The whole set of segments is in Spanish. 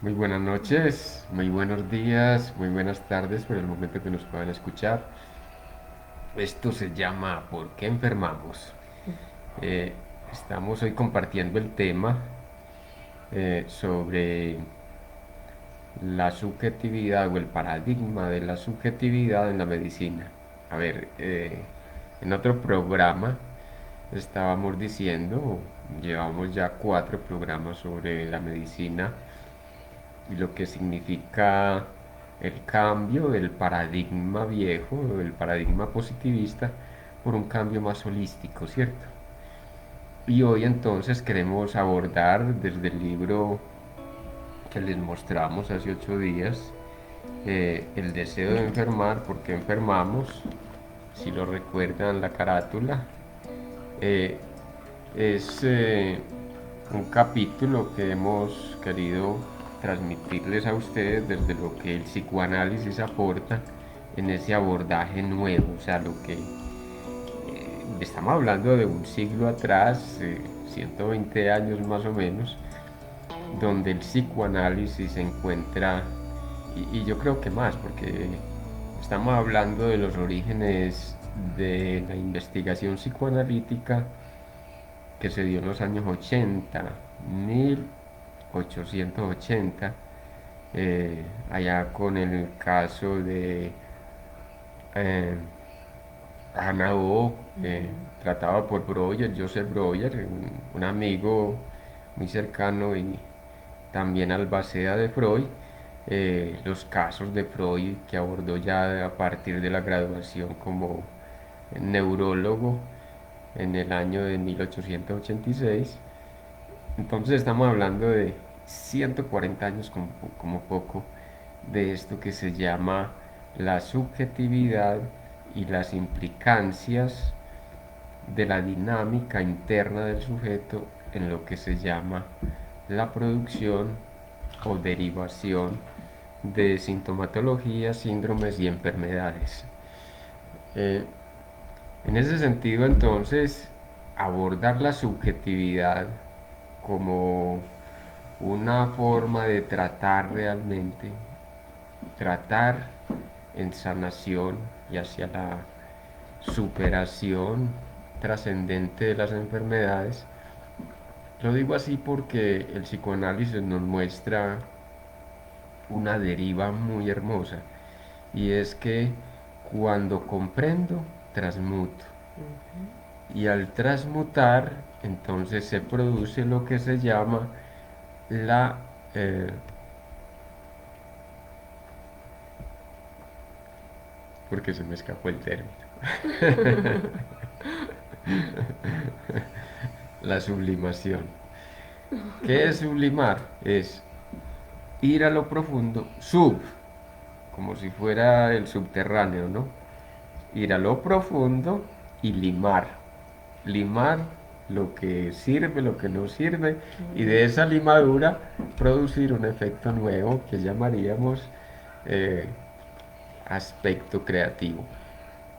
Muy buenas noches, muy buenos días, muy buenas tardes por el momento que nos puedan escuchar. Esto se llama ¿Por qué enfermamos? Eh, Estamos hoy compartiendo el tema sobre la subjetividad o el paradigma de la subjetividad en la medicina. A ver, en otro programa estábamos diciendo, llevamos ya 4 programas sobre la medicina y lo que significa el cambio del paradigma viejo, el paradigma positivista, por un cambio más holístico, ¿cierto? Y hoy entonces queremos abordar desde el libro que les mostramos hace 8 días, el deseo de enfermar, ¿por qué enfermamos? Si lo recuerdan, la carátula. eh, es un capítulo que hemos querido transmitirles a ustedes desde lo que el psicoanálisis aporta en ese abordaje nuevo, o sea, lo que estamos hablando de un siglo atrás, 120 años más o menos, donde el psicoanálisis se encuentra, y yo creo que más, porque estamos hablando de los orígenes de la investigación psicoanalítica que se dio en los años 80, 1880, allá con el caso de eh, Anna O, tratado por Breuer, Joseph Breuer, un amigo muy cercano y también albacea de Freud, los casos de Freud que abordó ya a partir de la graduación como neurólogo en el año de 1886. Entonces estamos hablando de 140 años como poco de esto que se llama la subjetividad y las implicancias de la dinámica interna del sujeto en lo que se llama la producción o derivación de sintomatologías, síndromes y enfermedades. Eh, en ese sentido, entonces, abordar la subjetividad como una forma de tratar realmente, tratar en sanación y hacia la superación trascendente de las enfermedades. Lo digo así porque el psicoanálisis nos muestra una deriva muy hermosa y es que cuando comprendo, transmuto. Y al transmutar, entonces se produce lo que se llama la porque se me escapó el término. La sublimación. ¿Qué es sublimar? Es ir a lo profundo, como si fuera el subterráneo, ¿no? Ir a lo profundo y limar. Limar lo que sirve, lo que no sirve, y de esa limadura producir un efecto nuevo que llamaríamos eh, aspecto creativo.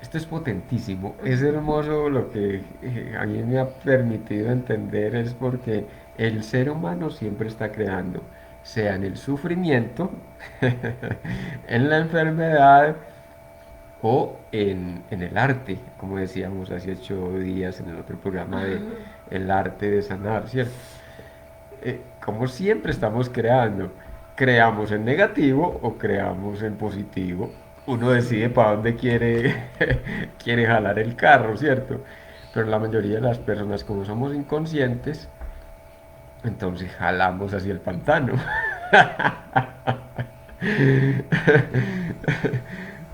Esto es potentísimo, es hermoso lo que a mí me ha permitido entender es porque el ser humano siempre está creando, sea en el sufrimiento, en la enfermedad o en el arte, como decíamos hace 8 días en el otro programa de el arte de sanar, ¿cierto? Como siempre estamos creando, creamos en negativo o creamos en positivo. Uno decide para dónde quiere, quiere jalar el carro, ¿cierto? Pero la mayoría de las personas, como somos inconscientes, entonces jalamos hacia el pantano.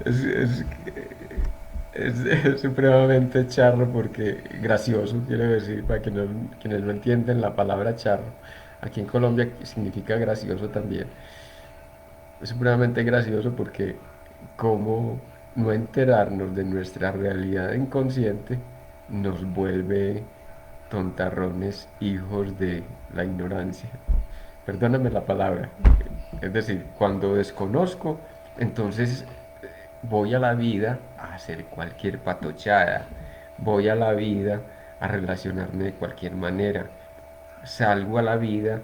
Es, es- es supremamente charro porque gracioso, quiero decir, para que quienes no entienden la palabra charro. Aquí en Colombia significa gracioso también. Es supremamente gracioso porque cómo no enterarnos de nuestra realidad inconsciente nos vuelve tontarrones, hijos de la ignorancia. Perdóname la palabra. Es decir, cuando desconozco, entonces voy a la vida a hacer cualquier patochada. Voy a la vida a relacionarme de cualquier manera. Salgo a la vida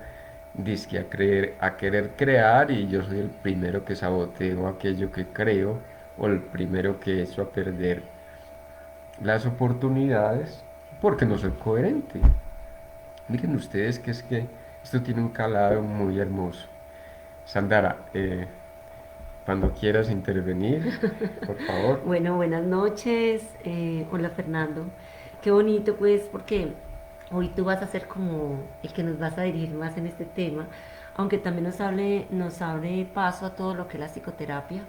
dizque a creer, a querer crear y yo soy el primero que saboteo aquello que creo o el primero que echo a perder las oportunidades porque no soy coherente. Miren ustedes que es que esto tiene un calado muy hermoso. Sandara, cuando quieras intervenir, por favor. Bueno, buenas noches. Hola Fernando. Qué bonito pues porque hoy tú vas a ser como el que nos vas a dirigir más en este tema, aunque también nos abre paso a todo lo que es la psicoterapia,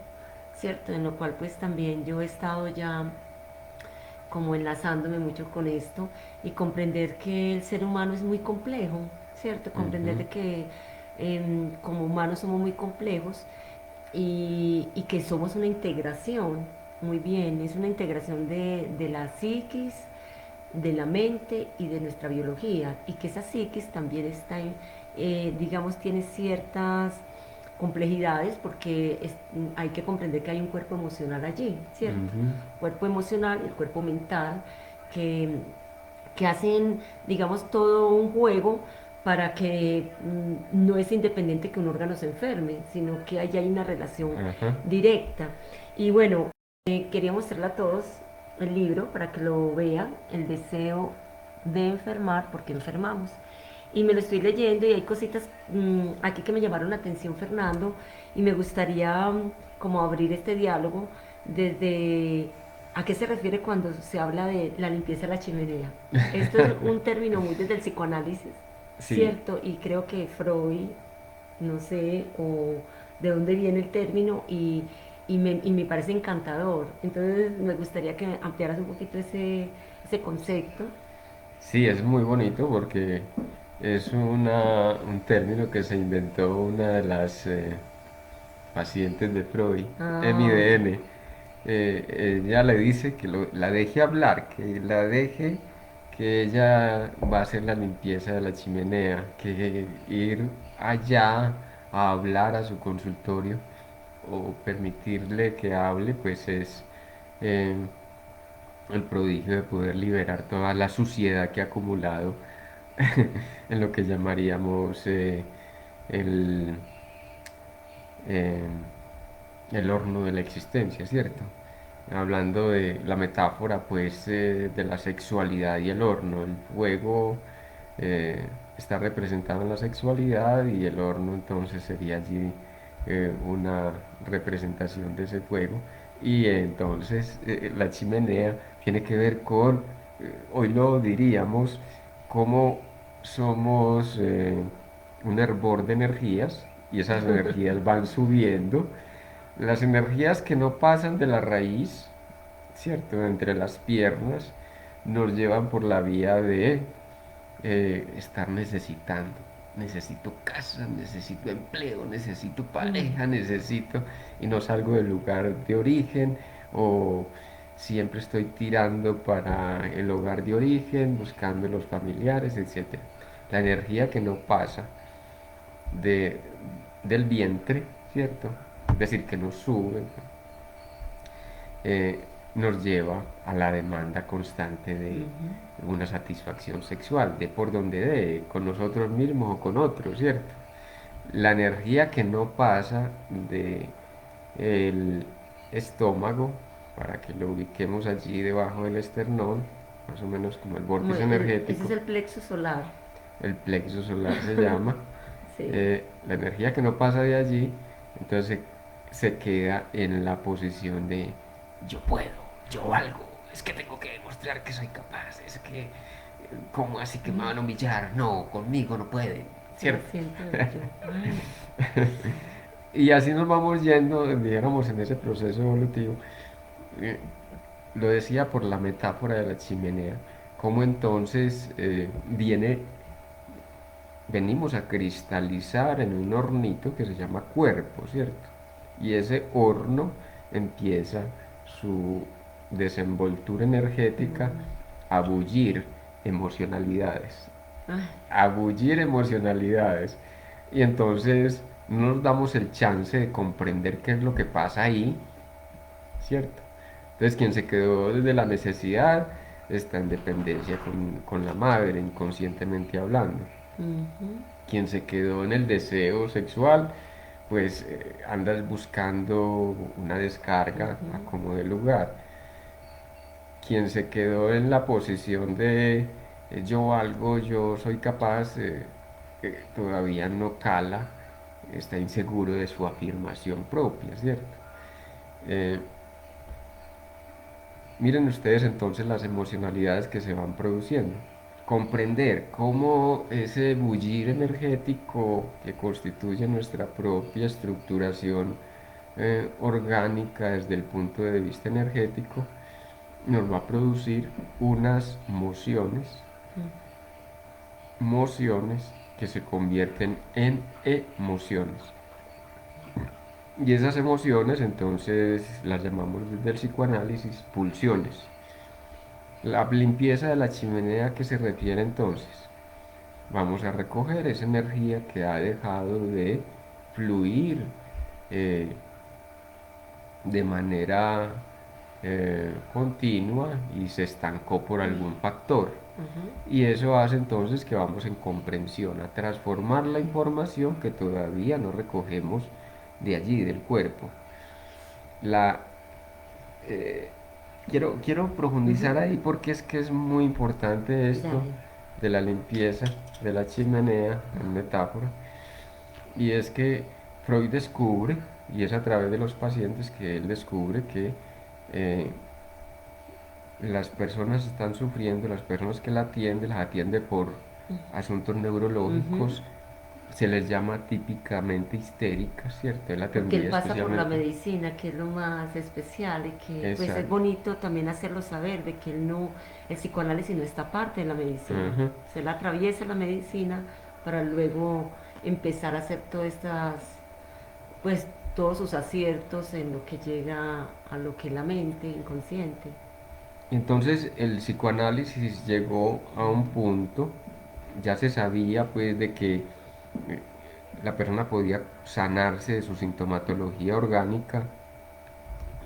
¿cierto? En lo cual pues también yo he estado ya como enlazándome mucho con esto y comprender que el ser humano es muy complejo, ¿cierto? Comprender Ujú, de que como humanos somos muy complejos y que somos una integración, muy bien, es una integración de la psiquis, de la mente y de nuestra biología, y que esa psiquis también está, digamos, tiene ciertas complejidades porque hay que comprender que hay un cuerpo emocional allí, ¿cierto? ujú. Cuerpo emocional y el cuerpo mental que, que hacen, digamos, todo un juego para que no es independiente que un órgano se enferme, sino que ahí hay una relación Ajá. directa. Y bueno, quería mostrarle a todos el libro para que lo vean, El deseo de enfermar, porque enfermamos. Y me lo estoy leyendo y hay cositas aquí que me llamaron la atención, Fernando, y me gustaría como abrir este diálogo desde a qué se refiere cuando se habla de la limpieza de la chimenea. Esto es un término muy desde el psicoanálisis, Sí, ¿cierto? Y creo que Freud, no sé, o de dónde viene el término y me parece encantador. Entonces me gustaría que ampliaras un poquito ese concepto. sí, es muy bonito porque es un término que se inventó una de las pacientes de Freud, Ah, ok. MIDN. Ella le dice que la deje hablar, que la deje, que ella va a hacer la limpieza de la chimenea, que ir allá a hablar a su consultorio o permitirle que hable, pues es eh, el prodigio de poder liberar toda la suciedad que ha acumulado en lo que llamaríamos el, eh, el horno de la existencia, ¿cierto? Hablando de la metáfora, pues, de la sexualidad y el horno. El fuego eh, está representado en la sexualidad y el horno entonces sería allí una representación de ese fuego. Y entonces la chimenea tiene que ver con, hoy lo diríamos, cómo somos un hervor de energías y esas energías van subiendo. Las energías que no pasan de la raíz, ¿cierto? Entre las piernas, nos llevan por la vía de estar necesitando. Necesito casa, necesito empleo, necesito pareja, necesito y no salgo del lugar de origen o siempre estoy tirando para el hogar de origen, buscando los familiares, etcétera. La energía que no pasa de, del vientre, ¿cierto? Es decir, que no sube, nos lleva a la demanda constante de Ujú. una satisfacción sexual, de por donde de, con nosotros mismos o con otros, ¿cierto? La energía que no pasa de el estómago, para que lo ubiquemos allí debajo del esternón, más o menos como el vórtice Ese es energético, el plexo solar. el plexo solar se llama, Sí. la energía que no pasa de allí, entonces se queda en la posición de yo puedo, yo valgo, es que tengo que demostrar que soy capaz, es que, ¿cómo así que me van a humillar? No, conmigo no pueden, El ¿cierto? asiento del yo. Ay. Y así nos vamos yendo, digamos, en ese proceso evolutivo. Eh, lo decía por la metáfora de la chimenea, cómo entonces venimos a cristalizar en un hornito que se llama cuerpo, ¿cierto? Y ese horno empieza su desenvoltura energética a bullir emocionalidades, Ay, a bullir emocionalidades. Y entonces no nos damos el chance de comprender qué es lo que pasa ahí, ¿cierto? Entonces quien se quedó desde la necesidad está en dependencia con la madre, inconscientemente hablando. Ujú, Quien se quedó en el deseo sexual, pues andas buscando una descarga a ujú, como de lugar. Quien se quedó en la posición de yo valgo, yo soy capaz, todavía no cala, está inseguro de su afirmación propia, ¿cierto? Eh, Miren ustedes entonces las emocionalidades que se van produciendo. Comprender cómo ese bullir energético que constituye nuestra propia estructuración orgánica desde el punto de vista energético nos va a producir unas mociones que se convierten en emociones. Y esas emociones entonces las llamamos desde el psicoanálisis pulsiones. La limpieza de la chimenea que se refiere entonces, vamos a recoger esa energía que ha dejado de fluir eh, de manera continua y se estancó por algún factor. ujú. Y eso hace entonces que vamos en comprensión, a transformar la información que todavía no recogemos de allí, del cuerpo. La, eh, quiero profundizar Ujú. ahí porque es que es muy importante esto Dale. de la limpieza de la chimenea, en metáfora, y es que Freud descubre, y es a través de los pacientes que él descubre que eh, las personas están sufriendo, las personas que la atienden, las atiende por asuntos Ujú. neurológicos, se les llama típicamente histéricas, ¿cierto? Él Porque él atendía pasa por la especialmente. medicina, que es lo más especial y que pues es Exacto. bonito también hacerlo saber de que él no, el psicoanálisis no está parte de la medicina. Ujú. Se la atraviesa la medicina para luego empezar a hacer todas estas, pues todos sus aciertos en lo que llega a lo que es la mente inconsciente. Entonces el psicoanálisis llegó a un punto, ya se sabía pues de que eh, la persona podía sanarse de su sintomatología orgánica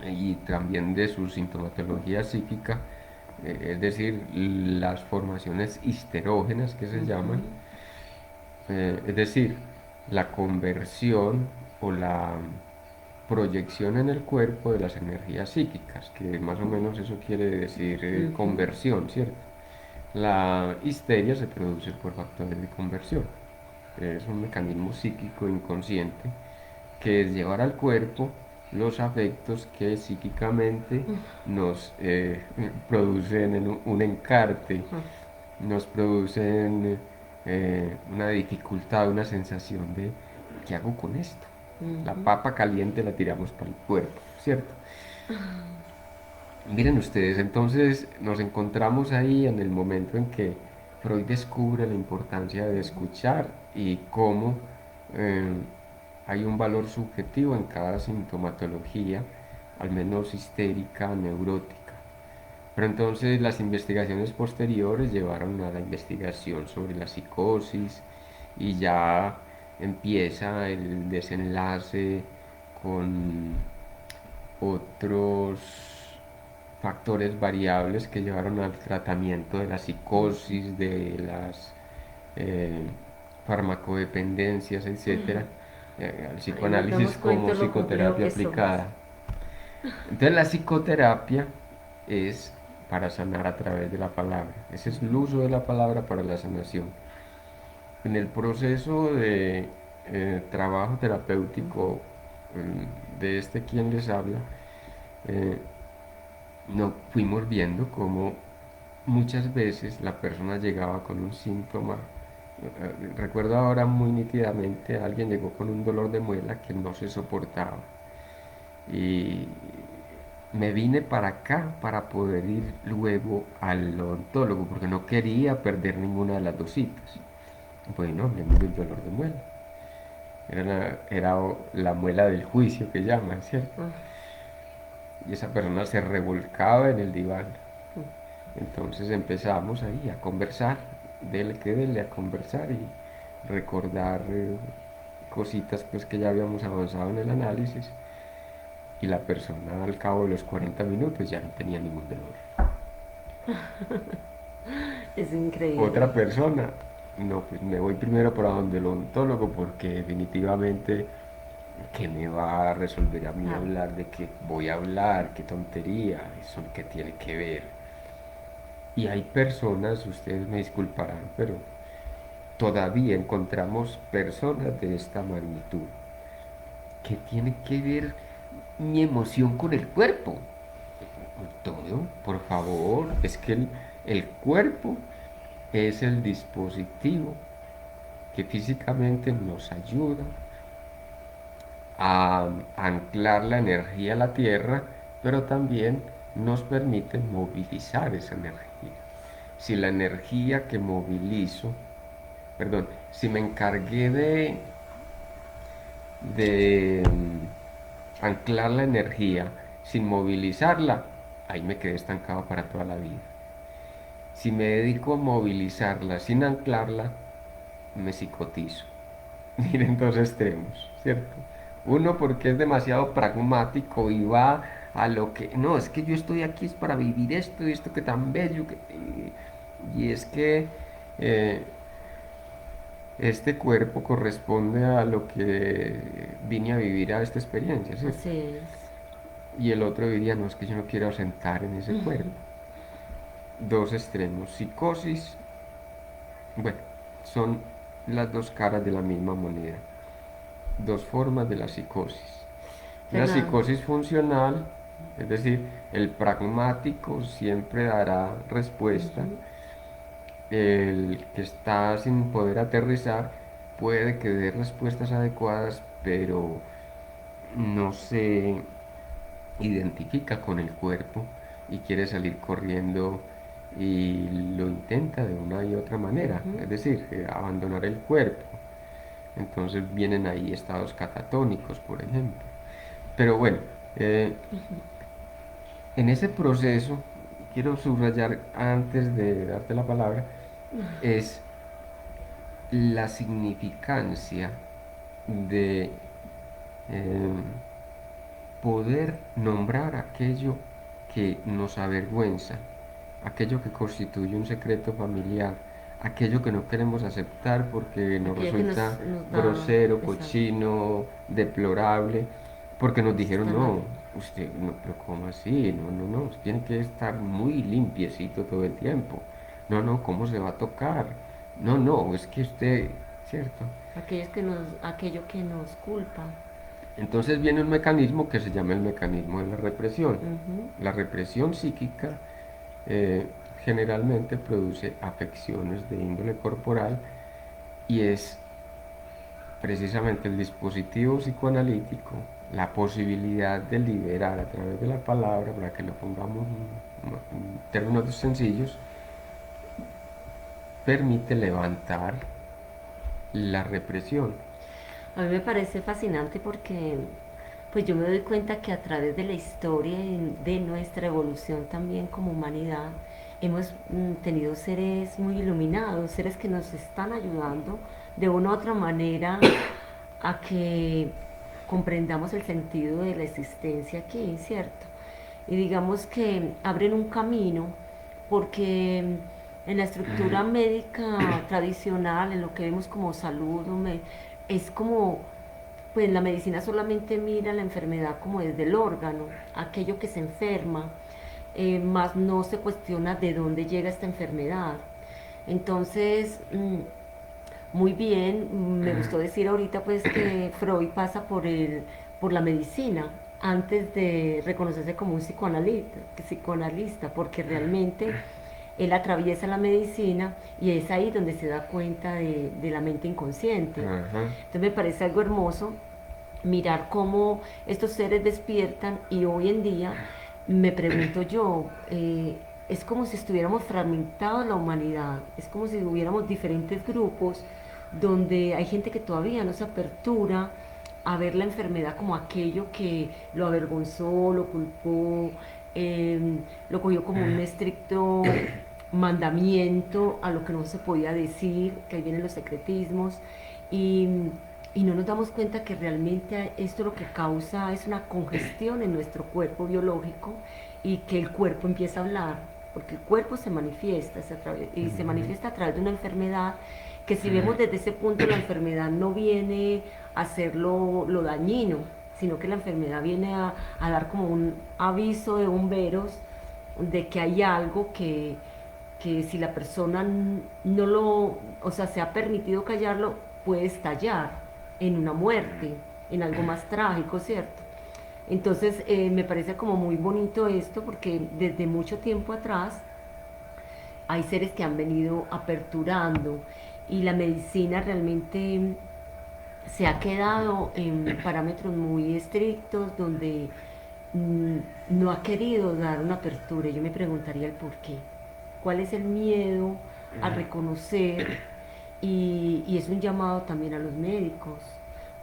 y también de su sintomatología psíquica, es decir, las formaciones histerógenas que se llaman, Ujú, es decir, la conversión o la proyección en el cuerpo de las energías psíquicas, que más o menos eso quiere decir ujú, conversión, ¿cierto? La histeria se produce por factores de conversión. Es un mecanismo psíquico inconsciente que es llevar al cuerpo los afectos que psíquicamente nos producen un encarte, nos producen una dificultad, una sensación de ¿qué hago con esto? La ujú. papa caliente la tiramos para el cuerpo, ¿cierto? Miren ustedes, entonces nos encontramos ahí en el momento en que Freud descubre la importancia de escuchar y cómo eh, hay un valor subjetivo en cada sintomatología, al menos histérica, neurótica. Pero entonces las investigaciones posteriores llevaron a la investigación sobre la psicosis y ya empieza el desenlace con otros factores variables que llevaron al tratamiento de la psicosis, de las eh, farmacodependencias, etcétera, al Ahí nos psicoanálisis damos cuenta como de lo complejo psicoterapia que somos. aplicada. Entonces la psicoterapia es para sanar a través de la palabra. Ese es el uso de la palabra para la sanación. En el proceso de trabajo terapéutico de este quien les habla, eh, no fuimos viendo cómo muchas veces la persona llegaba con un síntoma. Recuerdo ahora muy nítidamente, alguien llegó con un dolor de muela que no se soportaba. Y me vine para acá para poder ir luego al odontólogo porque no quería perder ninguna de las dos citas. Bueno, hablemos del dolor de muela. Era la muela del juicio que llaman, ¿cierto? Y esa persona se revolcaba en el diván. Entonces empezamos ahí a conversar, dele que dele a conversar y recordar cositas pues que ya habíamos avanzado en el análisis y la persona al cabo de los 40 minutos ya no tenía ningún dolor. Es increíble. Otra persona no, pues me voy primero para donde el odontólogo porque definitivamente que me va a resolver a mí Claro. hablar de qué voy a hablar, qué tontería, eso que tiene que ver. Y hay personas, ustedes me disculparán, pero todavía encontramos personas de esta magnitud. ¿Qué tiene que ver mi emoción con el cuerpo? Todo, por favor, es que el cuerpo es el dispositivo que físicamente nos ayuda a anclar la energía a la tierra, pero también nos permite movilizar esa energía. Si la energía que movilizo, perdón, si me encargué de anclar la energía sin movilizarla, ahí me quedé estancado para toda la vida. Si me dedico a movilizarla sin anclarla, me psicotizo. Miren dos extremos, ¿cierto? Uno porque es demasiado pragmático y va a lo que, no, es que yo estoy aquí es para vivir esto y esto que tan bello, y es que eh, este cuerpo corresponde a lo que vine a vivir a esta experiencia, ¿cierto? Así es. Y el otro diría, no, es que yo no quiero sentar en ese cuerpo. Dos extremos, psicosis, bueno, son las dos caras de la misma moneda, dos formas de la psicosis. La Fernando. psicosis funcional, es decir, el pragmático siempre dará respuesta, Ujú. el que está sin poder aterrizar puede que dé respuestas adecuadas, pero no se identifica con el cuerpo y quiere salir corriendo y lo intenta de una y otra manera, Ujú. es decir, abandonar el cuerpo. Entonces vienen ahí estados catatónicos, por ejemplo. Pero bueno, eh, en ese proceso, quiero subrayar antes de darte la palabra, es la significancia de eh, poder nombrar aquello que nos avergüenza, aquello que constituye un secreto familiar, aquello que no queremos aceptar porque nos Aquello que resulta nos da, grosero, exacto, cochino, deplorable, porque nos eso dijeron, está mal. no, usted, no, pero ¿cómo así? No, no, no, usted tiene que estar muy limpiecito todo el tiempo. No, no, ¿cómo se va a tocar? No, no, es que usted, ¿cierto? Aquello que nos culpa. Entonces viene un mecanismo que se llama el mecanismo de la represión. Ujú. La represión psíquica eh, generalmente produce afecciones de índole corporal y es precisamente el dispositivo psicoanalítico, la posibilidad de liberar a través de la palabra, para que lo pongamos en términos sencillos, permite levantar la represión. A mí me parece fascinante porque pues yo me doy cuenta que a través de la historia y de nuestra evolución también como humanidad hemos tenido seres muy iluminados, seres que nos están ayudando de una u otra manera a que comprendamos el sentido de la existencia aquí, ¿cierto? Y digamos que abren un camino porque en la estructura médica tradicional, en lo que vemos como salud, es como, pues la medicina solamente mira la enfermedad como desde el órgano, aquello que se enferma, más no se cuestiona de dónde llega esta enfermedad. Entonces, muy bien, me gustó decir ahorita pues que Freud pasa por la medicina antes de reconocerse como un psicoanalista, porque realmente él atraviesa la medicina y es ahí donde se da cuenta de la mente inconsciente. Ajá. Entonces me parece algo hermoso mirar cómo estos seres despiertan y hoy en día me pregunto yo, es como si estuviéramos fragmentados la humanidad, es como si hubiéramos diferentes grupos donde hay gente que todavía no se apertura a ver la enfermedad como aquello que lo avergonzó, lo culpó, eh, lo cogió como un estricto mandamiento a lo que no se podía decir, que ahí vienen los secretismos, y, y no nos damos cuenta que realmente esto lo que causa es una congestión en nuestro cuerpo biológico y que el cuerpo empieza a hablar, porque el cuerpo se manifiesta y se Ujú. manifiesta a través de una enfermedad que si vemos desde ese punto la enfermedad no viene a ser lo dañino, sino que la enfermedad viene a dar como un aviso de bomberos de que hay algo que si la persona no lo, o sea, se ha permitido callarlo, puede estallar en una muerte, en algo más trágico, ¿cierto? Entonces me parece como muy bonito esto porque desde mucho tiempo atrás hay seres que han venido aperturando y la medicina realmente se ha quedado en parámetros muy estrictos donde mm, no ha querido dar una apertura. Yo me preguntaría el por qué. ¿Cuál es el miedo a reconocer? Y es un llamado también a los médicos,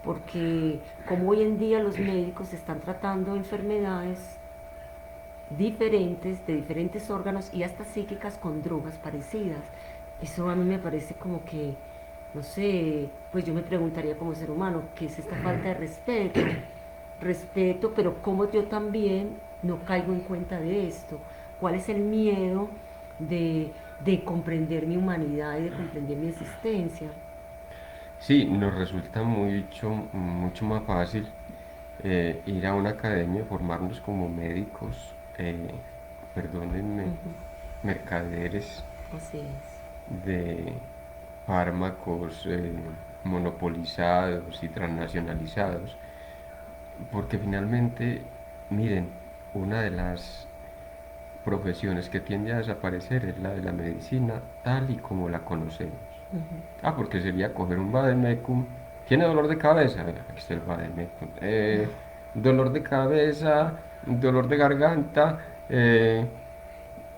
porque como hoy en día los médicos están tratando enfermedades diferentes, de diferentes órganos y hasta psíquicas con drogas parecidas. Eso a mí me parece como que, no sé, pues yo me preguntaría como ser humano, ¿qué es esta falta de respeto? Respeto, pero cómo yo también no caigo en cuenta de esto. ¿Cuál es el miedo de comprender mi humanidad y de comprender mi existencia? Sí, nos resulta mucho más fácil ir a una academia, formarnos como médicos, perdónenme, Ujú, mercaderes así es. de fármacos monopolizados y transnacionalizados, porque finalmente, miren, una de las profesiones que tiende a desaparecer es la de la medicina tal y como la conocemos. Ujú. Ah, porque sería coger un vademecum. ¿Tiene dolor de cabeza? Aquí está el vademecum. Dolor de cabeza, dolor de garganta,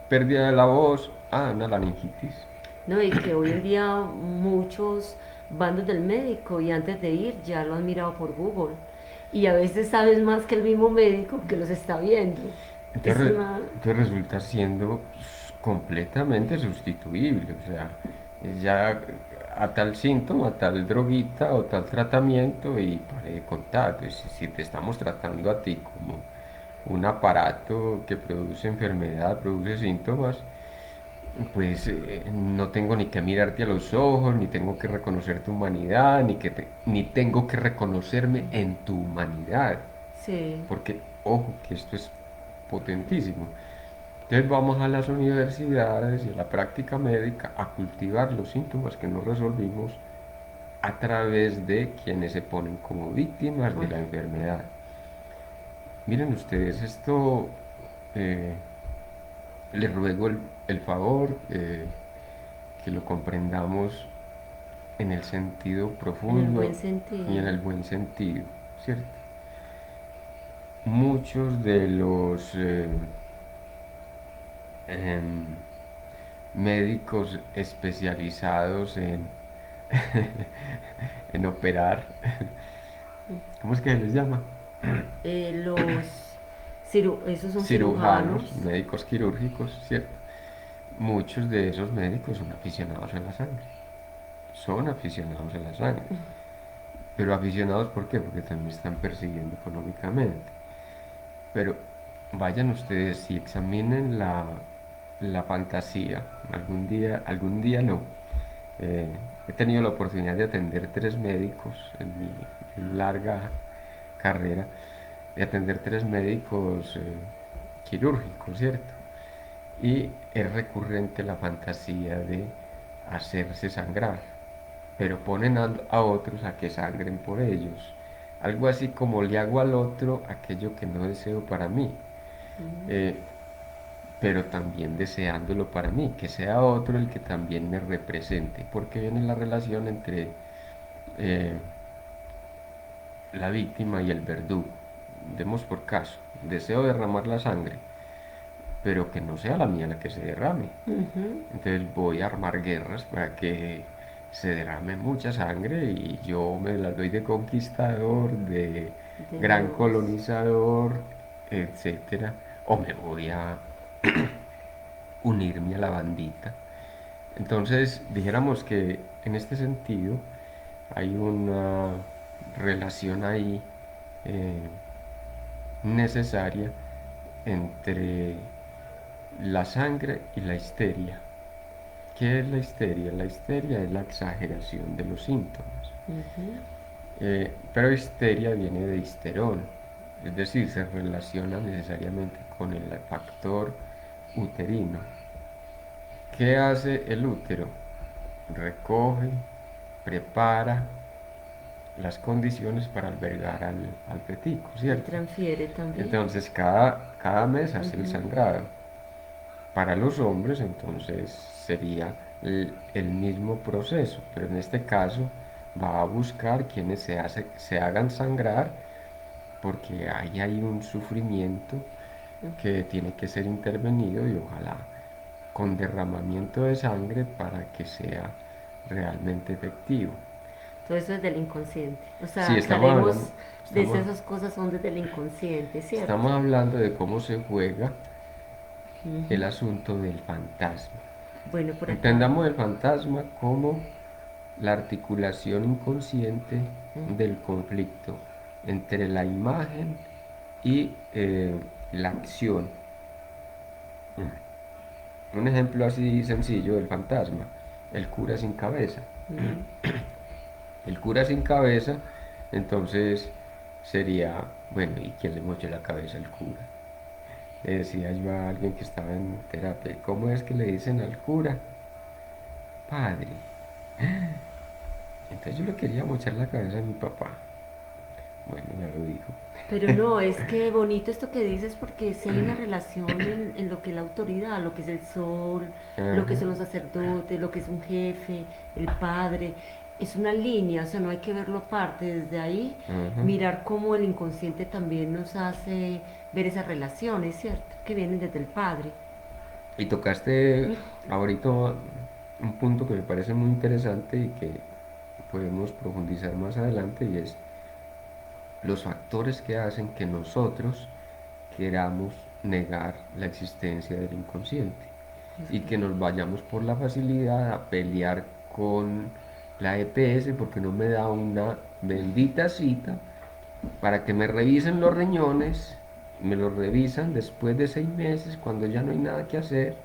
pérdida de la voz. Ah, una laringitis. No, y que hoy en día muchos van donde el médico y antes de ir ya lo han mirado por Google. Y a veces sabes más que el mismo médico que los está viendo. Es una... Entonces resulta siendo completamente sustituible. O sea, ya a tal síntoma, a tal droguita o tal tratamiento y pare de contar. Pues, si te estamos tratando a ti como un aparato que produce enfermedad, produce síntomas, pues no tengo ni que mirarte a los ojos, ni tengo que reconocer tu humanidad, ni tengo que reconocerme en tu humanidad. Sí. Porque, ojo, que esto es potentísimo. Entonces vamos a las universidades y a la práctica médica a cultivar los síntomas que no resolvimos a través de quienes se ponen como víctimas de Uy, la enfermedad. Miren ustedes, esto eh, les ruego el favor que lo comprendamos en el sentido en el buen profundo y en sentido. el buen sentido, ¿cierto? Muchos de los em, médicos especializados en operar, ¿cómo es que se les llama? Los esos son cirujanos. Cirujanos, médicos quirúrgicos, ¿cierto? Muchos de esos médicos son aficionados a la sangre, son aficionados a la sangre. Pero aficionados, ¿por qué? Porque también están persiguiendo económicamente. Pero vayan ustedes y examinen la fantasía. Algún día no. Eh, He tenido la oportunidad de atender tres médicos en mi larga carrera, de atender tres médicos quirúrgicos, ¿cierto? Y es recurrente la fantasía de hacerse sangrar, pero ponen a otros a que sangren por ellos. Algo así como le hago al otro aquello que no deseo para mí, eh, pero también deseándolo para mí, que sea otro el que también me represente, porque viene la relación entre eh, la víctima y el verdugo. Demos por caso, deseo derramar la sangre, pero que no sea la mía la que se derrame. Ujú, Entonces voy a armar guerras para que se derrame mucha sangre y yo me la doy de conquistador, de de gran Dios. colonizador, etcétera. O me voy a unirme a la bandita. Entonces, dijéramos que en este sentido hay una relación ahí eh, necesaria entre la sangre y la histeria. ¿Qué es la histeria? La histeria es la exageración de los síntomas. Ujú. Pero histeria viene de histerón, es decir, se relaciona necesariamente con el factor uterino. ¿Qué hace el útero? Recoge, prepara las condiciones para albergar al fetico, Y ¿cierto? transfiere también. Entonces cada mes hace el Ujú. sangrado. Para los hombres entonces sería el mismo proceso, pero en este caso va a buscar quienes se hagan sangrar porque ahí hay un sufrimiento que tiene que ser intervenido y ojalá con derramamiento de sangre para que sea realmente efectivo. Todo eso es del inconsciente. O sea, Sí, aclaremos de estamos, esas cosas son desde el inconsciente, ¿cierto? estamos hablando de cómo se juega el Ujú. asunto del fantasma. Bueno, por acá. Entendamos el fantasma como la articulación inconsciente Mm. del conflicto entre la imagen y la acción. Un ejemplo así sencillo del fantasma, el cura sin cabeza. Mm. El cura sin cabeza, entonces sería, bueno, ¿y quién le mochó la cabeza al cura? Le decía yo a alguien que estaba en terapia, ¿cómo es que le dicen al cura? Padre. Entonces yo le quería mochar la cabeza a mi papá. Bueno, ya lo dijo. Pero no, es que bonito esto que dices porque si hay una relación en lo que es la autoridad, lo que es el sol, lo que Ajá, son los sacerdotes, lo que es un jefe, el padre, es una línea, o sea, no hay que verlo aparte, desde ahí ajá. mirar cómo el inconsciente también nos hace ver esas relaciones, ¿cierto? Que vienen desde el padre. Y tocaste ahorita un punto que me parece muy interesante y que podemos profundizar más adelante y es los factores que hacen que nosotros queramos negar la existencia del inconsciente y que nos vayamos por la facilidad a pelear con la EPS porque no me da una bendita cita para que me revisen los riñones, me los revisan después de 6 meses cuando ya no hay nada que hacer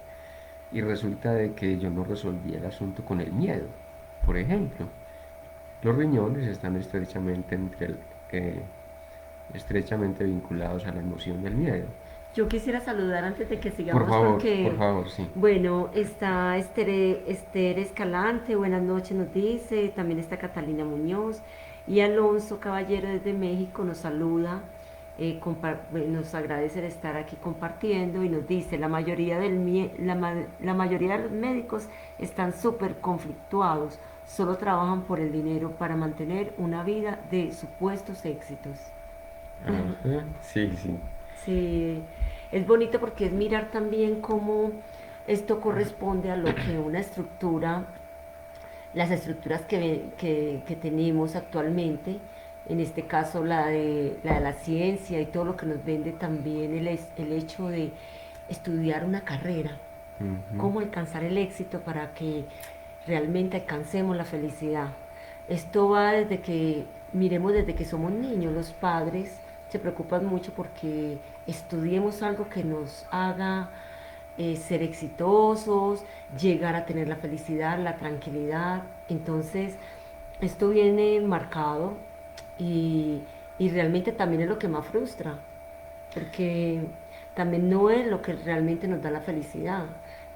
y resulta de que yo no resolví el asunto con el miedo. Por ejemplo, los riñones están eh, estrechamente vinculados a la emoción del miedo. Yo quisiera saludar antes de que sigamos Por porque, favor, sí. bueno, está Esther Escalante, buenas noches nos dice, también está Catalina Muñoz y Alonso Caballero desde México nos saluda, nos agradece el estar aquí compartiendo y nos dice, la mayoría de los médicos están súper conflictuados, solo trabajan por el dinero para mantener una vida de supuestos éxitos. Ajá, sí, sí. Sí, es bonito porque es mirar también cómo esto corresponde a lo que una estructura, las estructuras que tenemos actualmente, en este caso la de la ciencia y todo lo que nos vende también el hecho de estudiar una carrera, Ujú. cómo alcanzar el éxito para que realmente alcancemos la felicidad. Esto va desde que, miremos desde que somos niños, los padres se preocupan mucho porque estudiemos algo que nos haga ser exitosos, llegar a tener la felicidad, la tranquilidad. Entonces, esto viene marcado y, y realmente también es lo que más frustra, porque también no es lo que realmente nos da la felicidad.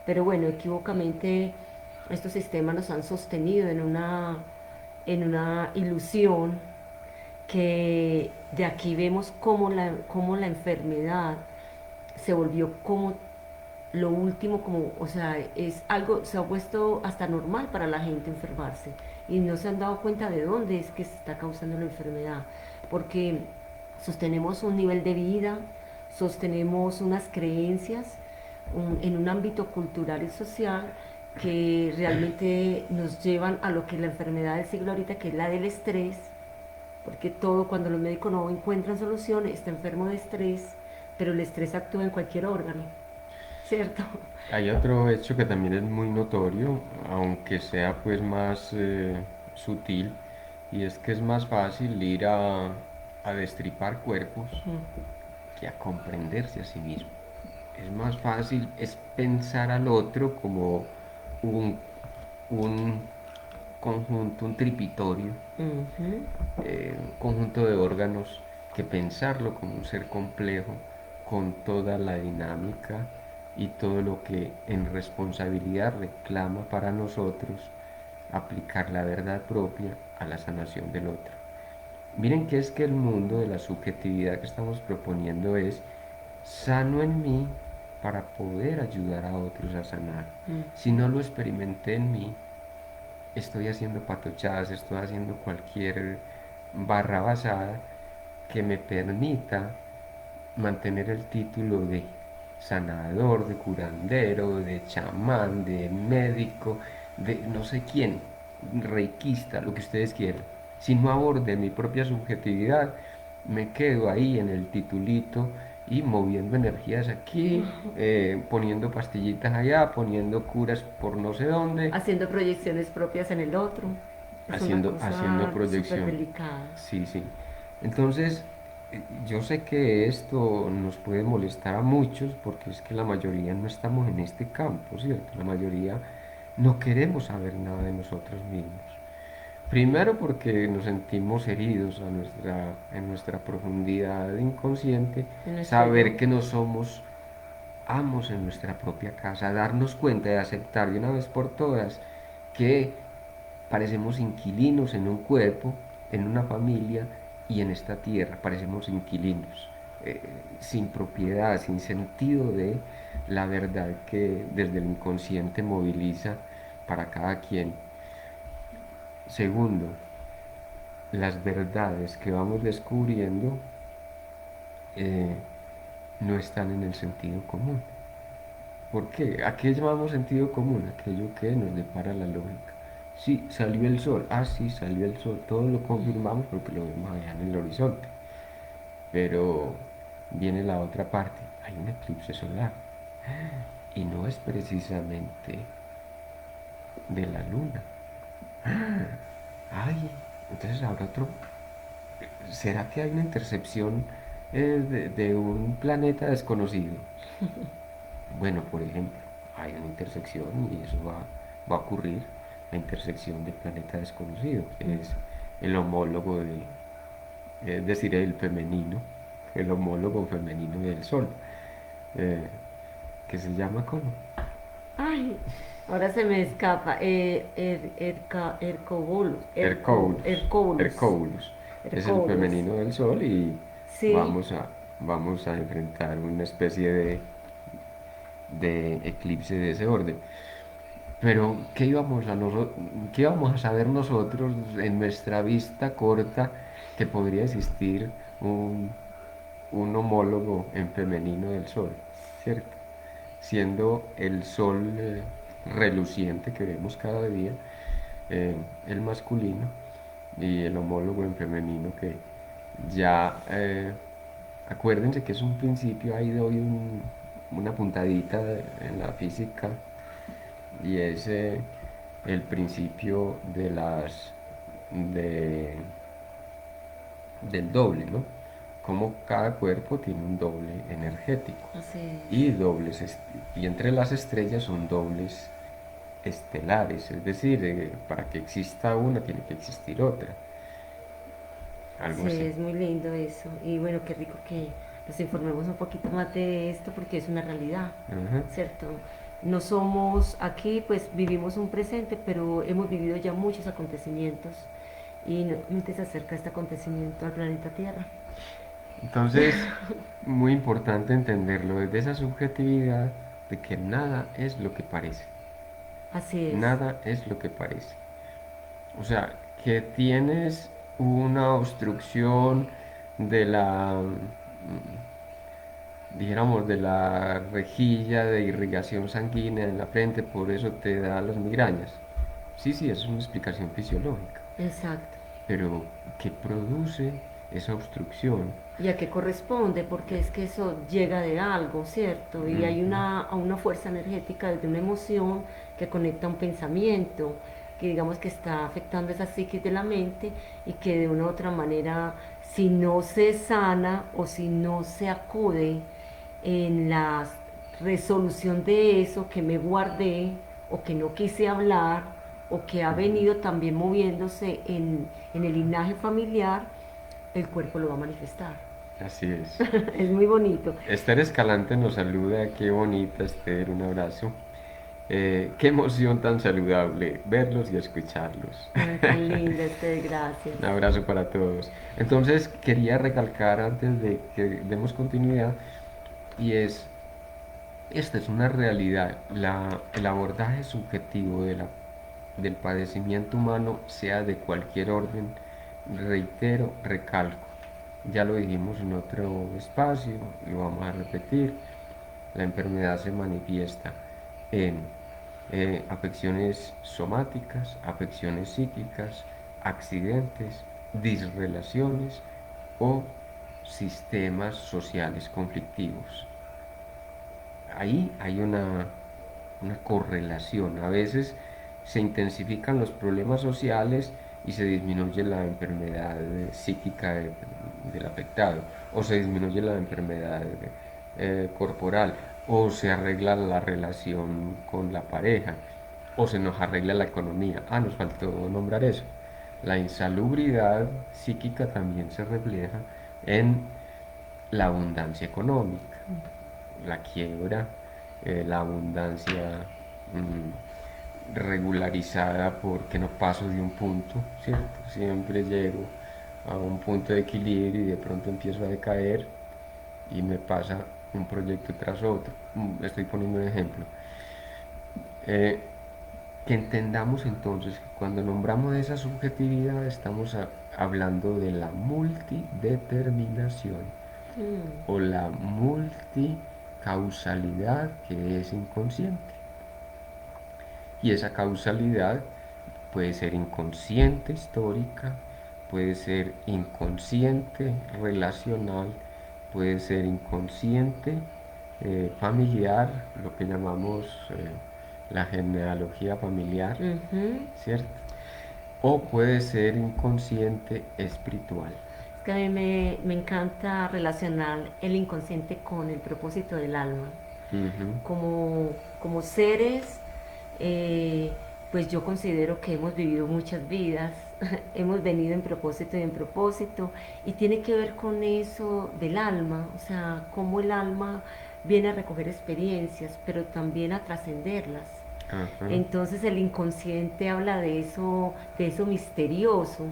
Pero bueno, equivocamente estos sistemas nos han sostenido en una ilusión que de aquí vemos cómo la enfermedad se volvió como lo último, como, o sea, es algo, se ha puesto hasta normal para la gente enfermarse y no se han dado cuenta de dónde es que se está causando la enfermedad, porque sostenemos un nivel de vida, sostenemos unas creencias en un ámbito cultural y social que realmente nos llevan a lo que es la enfermedad del siglo ahorita, que es la del estrés, porque todo cuando los médicos no encuentran solución está enfermo de estrés, pero el estrés actúa en cualquier órgano, ¿cierto? Hay otro hecho que también es muy notorio, aunque sea pues más sutil, y es que es más fácil ir a destripar cuerpos que a comprenderse a sí mismo. Es más fácil es pensar al otro como un conjunto, un tripitorio, Ujú. un conjunto de órganos que pensarlo como un ser complejo con toda la dinámica y todo lo que en responsabilidad reclama para nosotros aplicar la verdad propia a la sanación del otro. Miren que es que el mundo de la subjetividad que estamos proponiendo es sano en mí para poder ayudar a otros a sanar. Si no lo experimenté en mí, estoy haciendo patochadas, estoy haciendo cualquier barra basada que me permita mantener el título de sanador, de curandero, de chamán, de médico, de no sé quién, reikista, lo que ustedes quieran. Si no aborde mi propia subjetividad, me quedo ahí en el titulito y moviendo energías aquí, poniendo pastillitas allá, poniendo curas por no sé dónde, Haciendo proyecciones propias en el otro. Es una haciendo cosa súper proyección. delicada. Sí, sí. Entonces, yo sé que esto nos puede molestar a muchos porque es que la mayoría no estamos en este campo, ¿cierto? La mayoría no queremos saber nada de nosotros mismos. Primero porque nos sentimos heridos en nuestra profundidad inconsciente, En nuestro yo. saber que no somos amos en nuestra propia casa, darnos cuenta de aceptar de una vez por todas que parecemos inquilinos en un cuerpo, en una familia y en esta tierra, parecemos inquilinos, sin propiedad, sin sentido de la verdad que desde el inconsciente moviliza para cada quien. Segundo, las verdades que vamos descubriendo eh, no están en el sentido común. ¿Por qué? ¿A qué llamamos sentido común? Aquello que nos depara la lógica. Sí, salió el sol. Ah, sí, salió el sol. Todo lo confirmamos porque lo vemos allá en el horizonte. Pero viene la otra parte. Hay un eclipse solar. Y no es precisamente de la luna. Ay, entonces habrá otro. ¿Será que hay una intercepción de un planeta desconocido? Bueno, por ejemplo, hay una intersección y eso va a ocurrir, la intersección del planeta desconocido, que es el homólogo de, es decir, el femenino, el homólogo femenino del Sol, eh, que se llama ¿cómo? Ay, ahora se me escapa. Hercoulos, Hercoulos. Hercoulos, es el Hercoulos. femenino del Sol y Sí, vamos a, vamos a enfrentar una especie de eclipse de ese orden. Pero, ¿qué íbamos a saber nosotros en nuestra vista corta que podría existir un, un homólogo en femenino del Sol? ¿Cierto? Siendo el Sol reluciente que vemos cada día, eh, el masculino, y el homólogo en femenino que ya, acuérdense que es un principio, ahí doy una puntadita en la física y es el principio de, del doble, ¿no? Como cada cuerpo tiene un doble energético así y es. y entre las estrellas son dobles estelares, es decir, para que exista una tiene que existir otra, algo Sí, así. es muy lindo eso. Y bueno, qué rico que nos informemos un poquito más de esto porque es una realidad, Ajá. ¿cierto? No somos aquí, pues vivimos un presente, pero hemos vivido ya muchos acontecimientos y nuevamente se acerca este acontecimiento al planeta Tierra. Entonces, muy importante entenderlo desde esa subjetividad de que nada es lo que parece, Así es. nada es lo que parece. O sea, que tienes una obstrucción de dijéramos, de la rejilla de irrigación sanguínea en la frente, por eso te da las migrañas. Sí, sí, es una explicación fisiológica. Exacto. Pero, ¿qué produce esa obstrucción? ¿Y a qué corresponde? Porque es que eso llega de algo, ¿cierto? Y hay Ujú. una fuerza energética desde una emoción que conecta un pensamiento, que digamos que está afectando esa psiquis de la mente y que de una u otra manera, si no se sana o si no se acude en la resolución de eso que me guardé o que no quise hablar, o que ha venido también moviéndose en el linaje familiar, el cuerpo lo va a manifestar. Así es. Es muy bonito. Esther Escalante nos saluda, qué bonita Esther, un abrazo. Qué emoción tan saludable verlos y escucharlos. Ay, tan linda, Esther, gracias. Un abrazo para todos. Entonces quería recalcar antes de que demos continuidad y es, esta es una realidad, el abordaje subjetivo del padecimiento humano, sea de cualquier orden, reitero, recalco. Ya lo dijimos en otro espacio, lo vamos a repetir. La enfermedad se manifiesta en afecciones somáticas, afecciones psíquicas, accidentes, disrelaciones o sistemas sociales conflictivos. Ahí hay una correlación. A veces se intensifican los problemas sociales y se disminuye la enfermedad psíquica del afectado, o se disminuye la enfermedad corporal, o se arregla la relación con la pareja, o se nos arregla la economía. Ah, nos faltó nombrar eso. La insalubridad psíquica también se refleja en la abundancia económica, la quiebra, la abundancia regularizada porque no paso de un punto, ¿cierto? Siempre llego a un punto de equilibrio y de pronto empiezo a decaer y me pasa un proyecto tras otro. Estoy poniendo un ejemplo. Eh, que entendamos entonces que cuando nombramos esa subjetividad estamos hablando de la multideterminación Mm, o la multicausalidad que es inconsciente. Y esa causalidad puede ser inconsciente histórica, puede ser inconsciente relacional, puede ser inconsciente familiar, lo que llamamos la genealogía familiar, ujú. ¿cierto? O puede ser inconsciente espiritual. Es que a mí me encanta relacionar el inconsciente con el propósito del alma. Ujú, Como seres, eh, pues yo considero que hemos vivido muchas vidas, hemos venido en propósito y en propósito, y tiene que ver con eso del alma, o sea, cómo el alma viene a recoger experiencias, pero también a trascenderlas. ajá, Entonces el inconsciente habla de eso misterioso,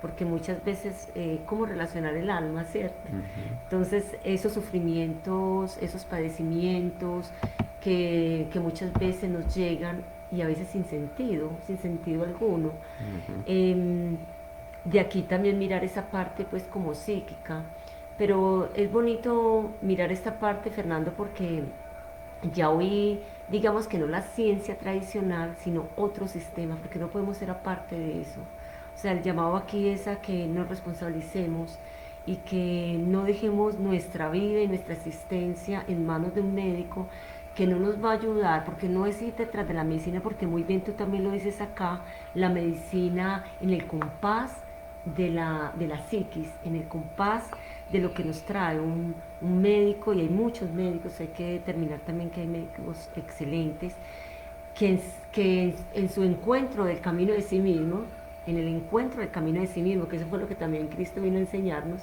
porque muchas veces, ¿cómo relacionar el alma, cierto? ujú, Entonces esos sufrimientos, esos padecimientos que muchas veces nos llegan y a veces sin sentido alguno. ujú. Em, de aquí también mirar esa parte pues como psíquica, pero es bonito mirar esta parte, Fernando, porque ya hoy, digamos que no la ciencia tradicional, sino otro sistema, porque no podemos ser aparte de eso. O sea, el llamado aquí es a que nos responsabilicemos y que no dejemos nuestra vida y nuestra existencia en manos de un médico que no nos va a ayudar, porque no es ir detrás de la medicina, porque muy bien tú también lo dices acá, la medicina en el compás de la psiquis, en el compás de lo que nos trae un médico, y hay muchos médicos, hay que determinar también que hay médicos excelentes, que en su encuentro del camino de sí mismo, en el encuentro del camino de sí mismo, que eso fue lo que también Cristo vino a enseñarnos,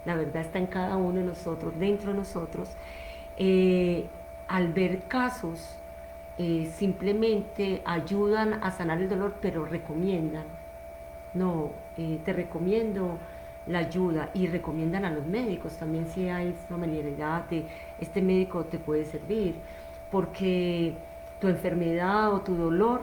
la verdad está en cada uno de nosotros, dentro de nosotros, eh, al ver casos, simplemente ayudan a sanar el dolor, pero recomiendan, no, te recomiendo la ayuda, y recomiendan a los médicos también si hay familiaridad de este médico te puede servir, porque tu enfermedad o tu dolor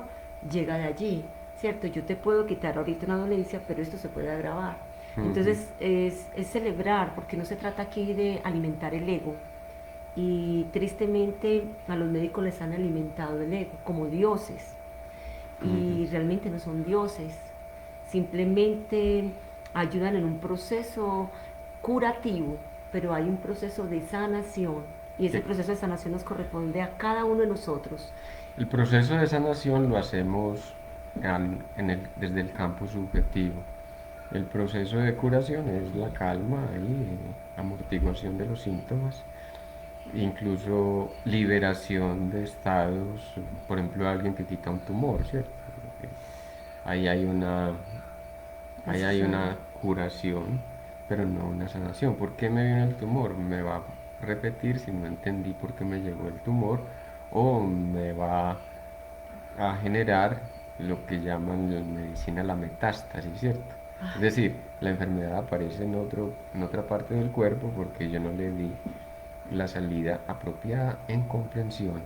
llega de allí, ¿cierto? Yo te puedo quitar ahorita una dolencia, pero esto se puede agravar. Ujú, Entonces es celebrar, porque no se trata aquí de alimentar el ego, y tristemente a los médicos les han alimentado el ego como dioses, ujú. y realmente no son dioses, simplemente ayudan en un proceso curativo, pero hay un proceso de sanación, y ese Que proceso de sanación nos corresponde a cada uno de nosotros. el proceso de sanación lo hacemos desde el campo subjetivo. El proceso de curación es la calma y amortiguación de los síntomas, incluso liberación de estados, por ejemplo, alguien que quita un tumor, ¿cierto? ahí hay una, ahí hay Necesario. una curación, pero no una sanación. ¿Por qué me viene el tumor? Me va a repetir si no entendí por qué me llegó el tumor, o me va a generar lo que llaman en medicina la metástasis, ¿cierto? Es decir, la enfermedad aparece en otra parte del cuerpo porque yo no le di la salida apropiada en comprensión.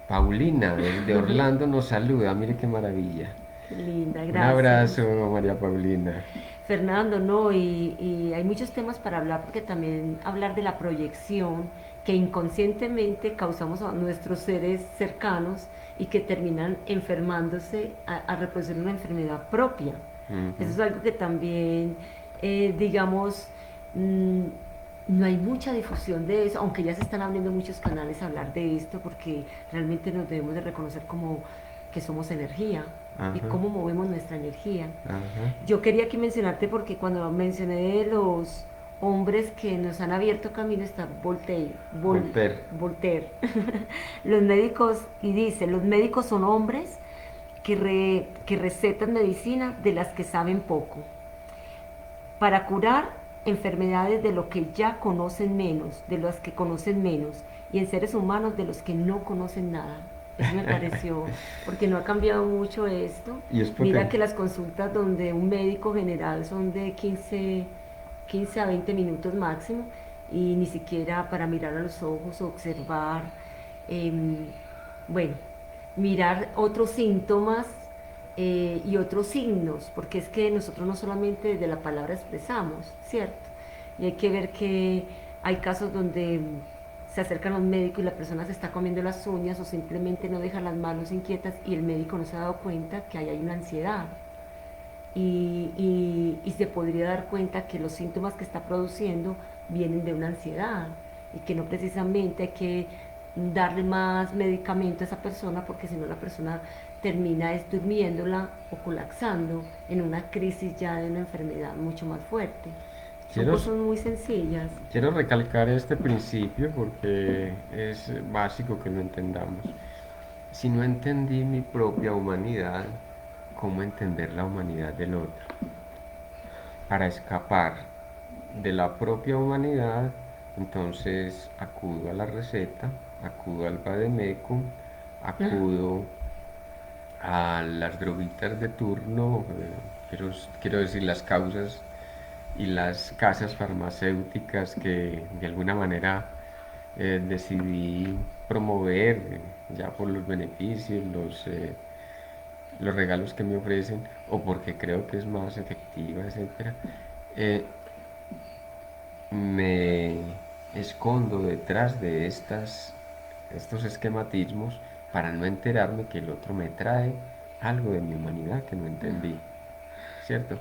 Paulina, desde Orlando nos saluda, mire qué maravilla. Qué linda, Un gracias. abrazo, María Paulina. Fernando, no, y hay muchos temas para hablar porque también hablar de la proyección que inconscientemente causamos a nuestros seres cercanos y que terminan enfermándose a reproducir una enfermedad propia. Eso Ujú. es algo que también, digamos, mm, no hay mucha difusión de eso, aunque ya se están abriendo muchos canales a hablar de esto porque realmente nos debemos de reconocer como que somos energía y Ajá, cómo movemos nuestra energía. ajá. Yo quería aquí mencionarte porque cuando mencioné de los hombres que nos han abierto camino está Voltaire. Voltaire. Los médicos, y dice, los médicos son hombres que recetan medicina de las que saben poco, para curar enfermedades de lo que ya conocen menos, de las que conocen menos, y en seres humanos de los que no conocen nada. Eso me pareció, porque no ha cambiado mucho esto. Y es Mira potente. que las consultas donde un médico general son de 15 a 20 minutos máximo, y ni siquiera para mirar a los ojos, observar, em, bueno, mirar otros síntomas y otros signos, porque es que nosotros no solamente desde la palabra expresamos, ¿cierto? Y hay que ver que hay casos donde se acercan a un médico y la persona se está comiendo las uñas o simplemente no deja las manos inquietas y el médico no se ha dado cuenta que ahí hay una ansiedad. Y se podría dar cuenta que los síntomas que está produciendo vienen de una ansiedad y que no precisamente hay que darle más medicamento a esa persona porque si no la persona termina durmiéndola o colapsando en una crisis ya de una enfermedad mucho más fuerte. Son Quiero, cosas muy sencillas. quiero recalcar este principio porque es básico que lo entendamos. Si no entendí mi propia humanidad, ¿cómo entender la humanidad del otro? Para escapar de la propia humanidad, entonces acudo a la receta, acudo al vademécum, acudo a las droguitas de turno, quiero decir las causas y las casas farmacéuticas que de alguna manera decidí promover ya por los beneficios, los regalos que me ofrecen o porque creo que es más efectiva, etcétera. Eh, Me escondo detrás de estos esquematismos para no enterarme que el otro me trae algo de mi humanidad que no entendí, ¿cierto?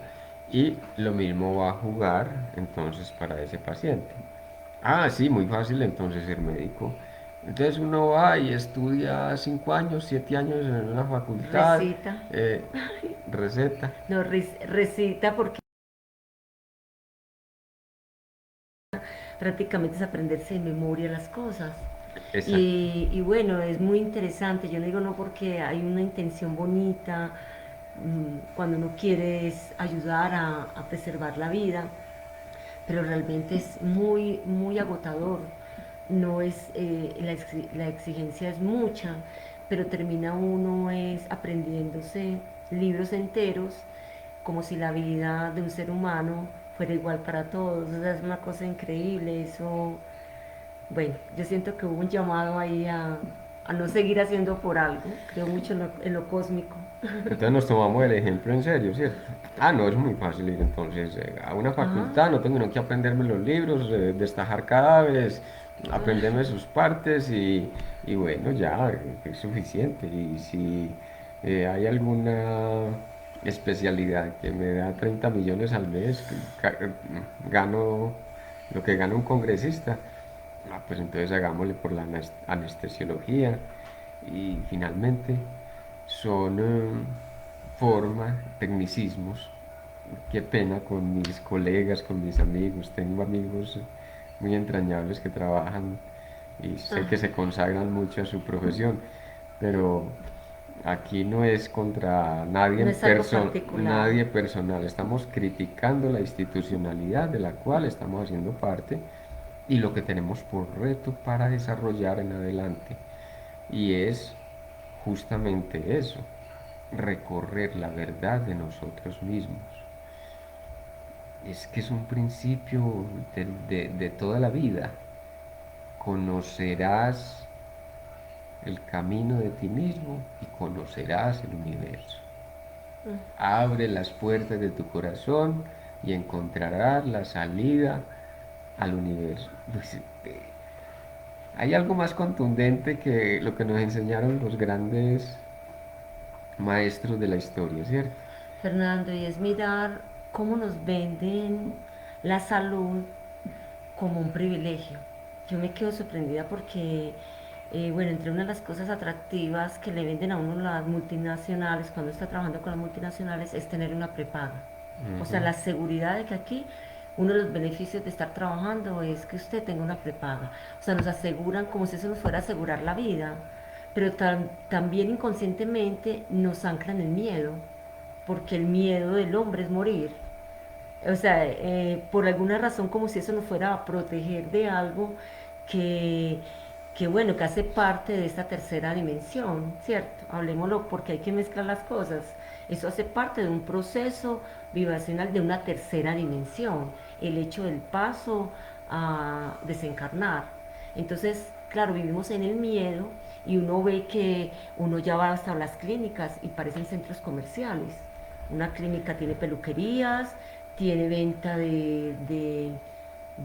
Y lo mismo va a jugar entonces para ese paciente. Ah, sí, muy fácil entonces ser médico. Entonces uno va y estudia 5 años, 7 años en una facultad, Recita. eh, receta. No, recita porque prácticamente es aprenderse de memoria las cosas. Exacto. Y bueno, es muy interesante. Yo no digo no porque hay una intención bonita, cuando uno quiere es ayudar a preservar la vida, pero realmente es muy, muy agotador. No es, la exigencia es mucha, pero termina uno es aprendiéndose libros enteros, como si la vida de un ser humano fuera igual para todos. O sea, es una cosa increíble. Eso, bueno, yo siento que hubo un llamado ahí a no seguir haciendo por algo. Creo mucho en lo cósmico. Entonces nos tomamos el ejemplo en serio, ¿cierto? Ah, no, es muy fácil ir entonces a una Ajá. facultad, no tengo que aprenderme los libros, destajar cadáveres, aprenderme sus partes y bueno, ya es suficiente. Y si hay alguna especialidad que me da 30 millones al mes, gano lo que gana un congresista, pues entonces hagámosle por la anestesiología y finalmente son formas, tecnicismos. Qué pena con mis colegas, con mis amigos. Tengo amigos muy entrañables que trabajan y sé que se consagran mucho a su profesión, pero aquí no es contra nadie No es algo particular. nadie personal, estamos criticando la institucionalidad de la cual estamos haciendo parte y lo que tenemos por reto para desarrollar en adelante. Y es justamente eso, recorrer la verdad de nosotros mismos. Es que es un principio de toda la vida. Conocerás el camino de ti mismo y conocerás el universo. Abre las puertas de tu corazón y encontrarás la salida al universo. Pues, hay algo más contundente que lo que nos enseñaron los grandes maestros de la historia, ¿cierto? Fernando, y es mirar cómo nos venden la salud como un privilegio. Yo me quedo sorprendida porque, bueno, entre una de las cosas atractivas que le venden a uno las multinacionales cuando está trabajando con las multinacionales es tener una prepaga. O sea, Ujú. la seguridad de que aquí uno de los beneficios de estar trabajando es que usted tenga una prepaga. O sea, nos aseguran como si eso nos fuera a asegurar la vida, pero también inconscientemente nos anclan el miedo, porque el miedo del hombre es morir. O sea, por alguna razón como si eso nos fuera a proteger de algo que, que bueno, que hace parte de esta tercera dimensión, ¿cierto? Hablemoslo porque hay que mezclar las cosas. Eso hace parte de un proceso vibracional de una tercera dimensión, el hecho del paso a desencarnar. Entonces, claro, vivimos en el miedo y uno ve que uno ya va hasta las clínicas y parecen centros comerciales. Una clínica tiene peluquerías, tiene venta de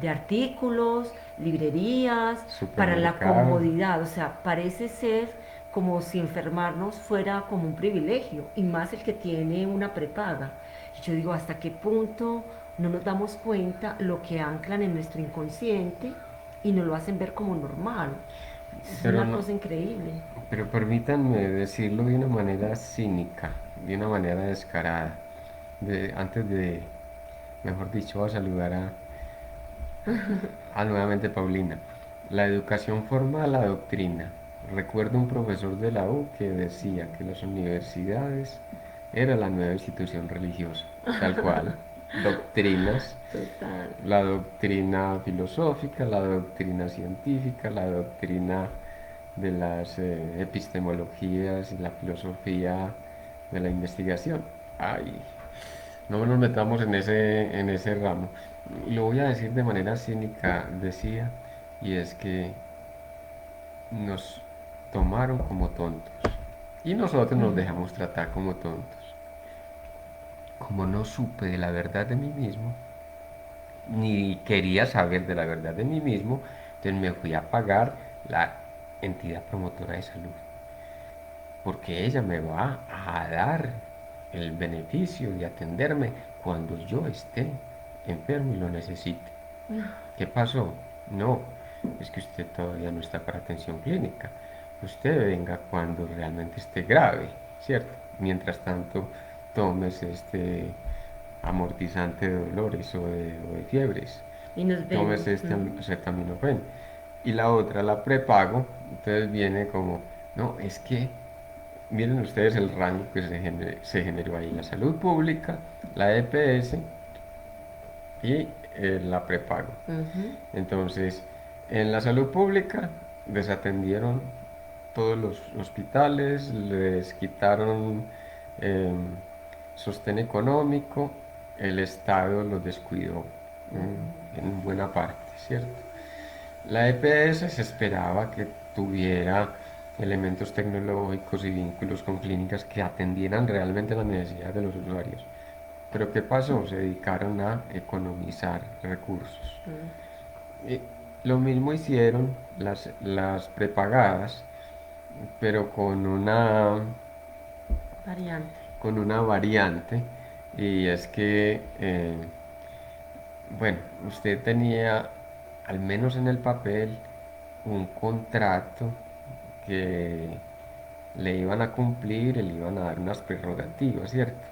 artículos, librerías, para la Supermercado. comodidad. O sea, parece ser como si enfermarnos fuera como un privilegio, y más el que tiene una prepaga. Y yo digo, ¿hasta qué punto no nos damos cuenta lo que anclan en nuestro inconsciente y nos lo hacen ver como normal? Es Pero una no, cosa increíble. pero permítanme decirlo de una manera cínica, de una manera descarada. Antes de, mejor dicho, a saludar a nuevamente Paulina. La educación formal la doctrina. Recuerdo un profesor de la U que decía que las universidades era la nueva institución religiosa, tal cual. Doctrinas, Total. la doctrina filosófica, la doctrina científica, la doctrina de las epistemologías y la filosofía de la investigación. Ay, no nos metamos en ese ramo. Lo voy a decir de manera cínica, decía, y es que nos tomaron como tontos. Y nosotros nos dejamos tratar como tontos. Como no supe de la verdad de mí mismo, ni quería saber de la verdad de mí mismo, entonces me fui a pagar la entidad promotora de salud. Porque ella me va a dar el beneficio de atenderme cuando yo esté enfermo y lo necesite. ¿Qué pasó? No, es que usted todavía no está para atención clínica. Usted venga cuando realmente esté grave, ¿cierto? Mientras tanto, tomes este amortizante de dolores o de fiebres. Y nos Tomes venden. este acetaminofén. Y la otra, la prepago, entonces viene como, no, es que miren ustedes el rango que se generó ahí. La salud pública, la EPS y la prepago. Ujú. Entonces, en la salud pública desatendieron todos los hospitales, les quitaron eh, sostén económico, el Estado los descuidó en buena parte, ¿cierto? La EPS se esperaba que tuviera elementos tecnológicos y vínculos con clínicas que atendieran realmente las necesidades de los usuarios. Pero ¿qué pasó? Se dedicaron a economizar recursos. Y lo mismo hicieron las prepagadas, pero Variante. con una variante, y es que, bueno, usted tenía, al menos en el papel, un contrato que le iban a cumplir, le iban a dar unas prerrogativas, ¿cierto?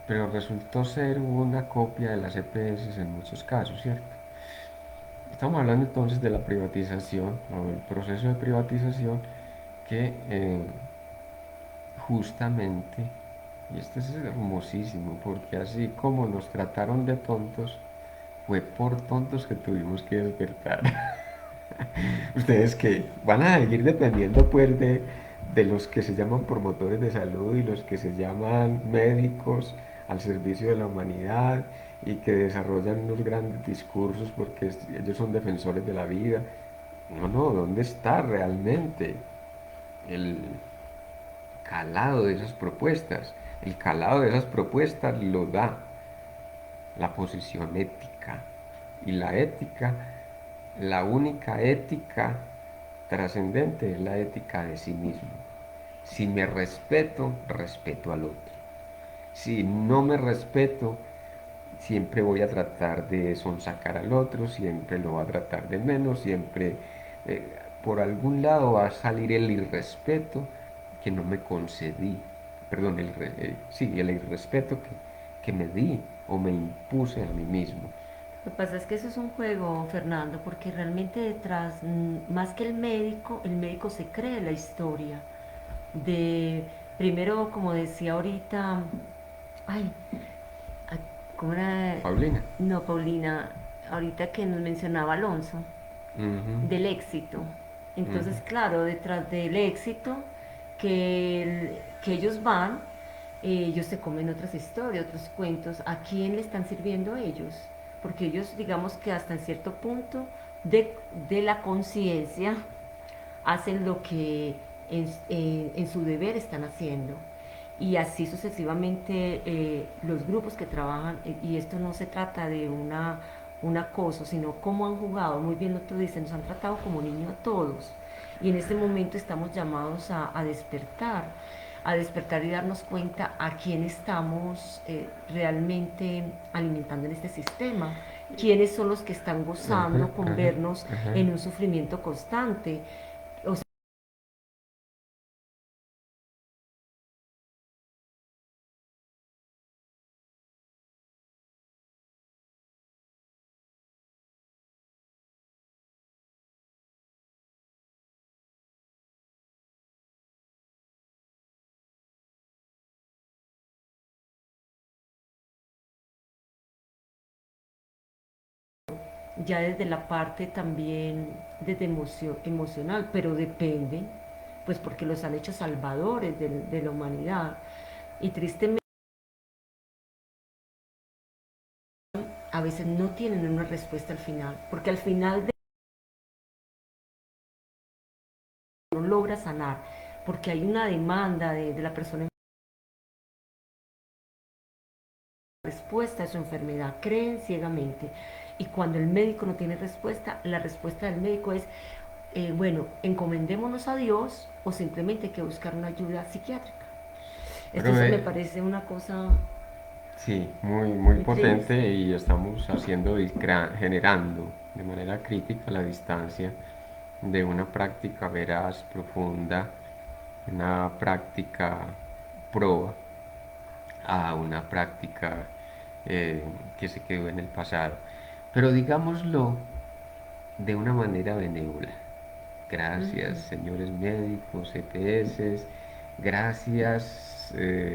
Pero resultó ser una copia de las EPS en muchos casos, ¿cierto? Estamos hablando entonces de la privatización o el proceso de privatización que justamente, y esto es hermosísimo, porque así como nos trataron de tontos, fue por tontos que tuvimos que despertar. Ustedes que van a seguir dependiendo pues de los que se llaman promotores de salud y los que se llaman médicos al servicio de la humanidad y que desarrollan unos grandes discursos porque ellos son defensores de la vida. No, no, ¿dónde está realmente el calado de esas propuestas? El calado de esas propuestas lo da la posición ética. Y la ética, la única ética trascendente es la ética de sí mismo. Si me respeto, respeto al otro. Si no me respeto, siempre voy a tratar de sonsacar al otro, siempre lo voy a tratar de menos, siempre eh, por algún lado va a salir el irrespeto que no me concedí, perdón, sí, el irrespeto que me di o me impuse a mí mismo. Lo que pasa es que eso es un juego, Fernando, porque realmente detrás, más que el médico se cree la historia de, primero, como decía ahorita, ay, ¿cómo era? Paulina. No, Paulina, ahorita que nos mencionaba Alonso, Ujú, del éxito. ujú. Entonces, claro, detrás del éxito que ellos van, ellos se comen otras historias, otros cuentos. ¿A quién le están sirviendo ellos? Porque ellos, digamos que hasta en cierto punto de, de la conciencia hacen lo que en su deber están haciendo. Y así sucesivamente los grupos que trabajan, y esto no se trata de un acoso, sino cómo han jugado, muy bien lo tú dices, nos han tratado como niños a todos. Y en este momento estamos llamados a despertar y darnos cuenta a quién estamos realmente alimentando en este sistema, quiénes son los que están Ajá, gozando con ajá, vernos ajá. en un sufrimiento constante. O sea, ya desde la parte también desde emocional, pero depende, pues porque los han hecho salvadores de la humanidad. Y tristemente a veces no tienen una respuesta al final, porque al final no logra sanar, porque hay una demanda de la persona en respuesta a su enfermedad, creen ciegamente. Y cuando el médico no tiene respuesta, la respuesta del médico es, bueno, encomendémonos a Dios o simplemente hay que buscar una ayuda psiquiátrica. Esto Pero me parece una cosa sí, muy, muy muy potente triste. y estamos haciendo y generando de manera crítica la distancia de una práctica veraz, profunda, una práctica proba a una práctica que se quedó en el pasado. Pero digámoslo de una manera benévola. Gracias, Ujú. señores médicos, EPS, gracias,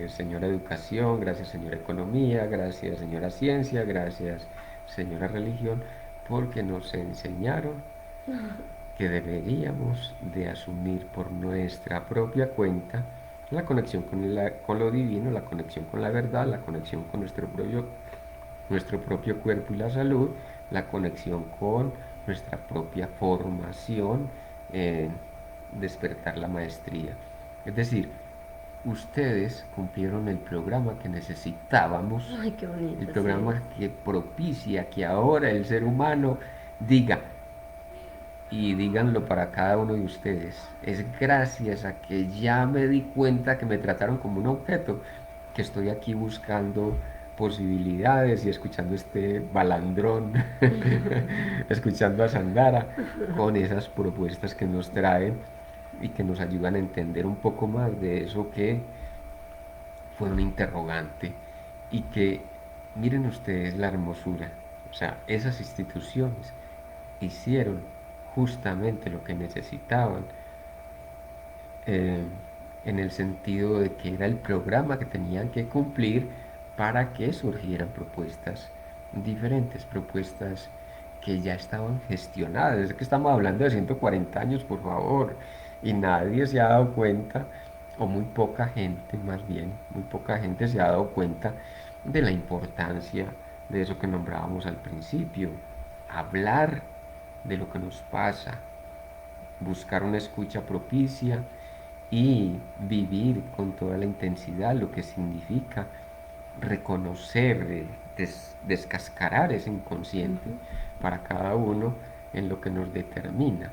señora Educación, gracias, señora Economía, gracias, señora Ciencia, gracias, señora Religión, porque nos enseñaron que deberíamos de asumir por nuestra propia cuenta la conexión con lo divino, la conexión con la verdad, la conexión con nuestro propio cuerpo y la salud, la conexión con nuestra propia formación en despertar la maestría. Es decir, ustedes cumplieron el programa que necesitábamos, Ay, qué el bonito, sí. programa que propicia que ahora el ser humano diga, y díganlo para cada uno de ustedes, es gracias a que ya me di cuenta que me trataron como un objeto, que estoy aquí buscando posibilidades y escuchando este balandrón, escuchando a Sangara con esas propuestas que nos traen y que nos ayudan a entender un poco más de eso que fue un interrogante y que miren ustedes la hermosura, o sea, esas instituciones hicieron justamente lo que necesitaban, en el sentido de que era el programa que tenían que cumplir para que surgieran propuestas diferentes, propuestas que ya estaban gestionadas. Es que estamos hablando de 140 años, por favor, y nadie se ha dado cuenta, o muy poca gente más bien, muy poca gente se ha dado cuenta de la importancia de eso que nombrábamos al principio, hablar de lo que nos pasa, buscar una escucha propicia y vivir con toda la intensidad lo que significa reconocer, descascarar ese inconsciente Ujú. para cada uno en lo que nos determina.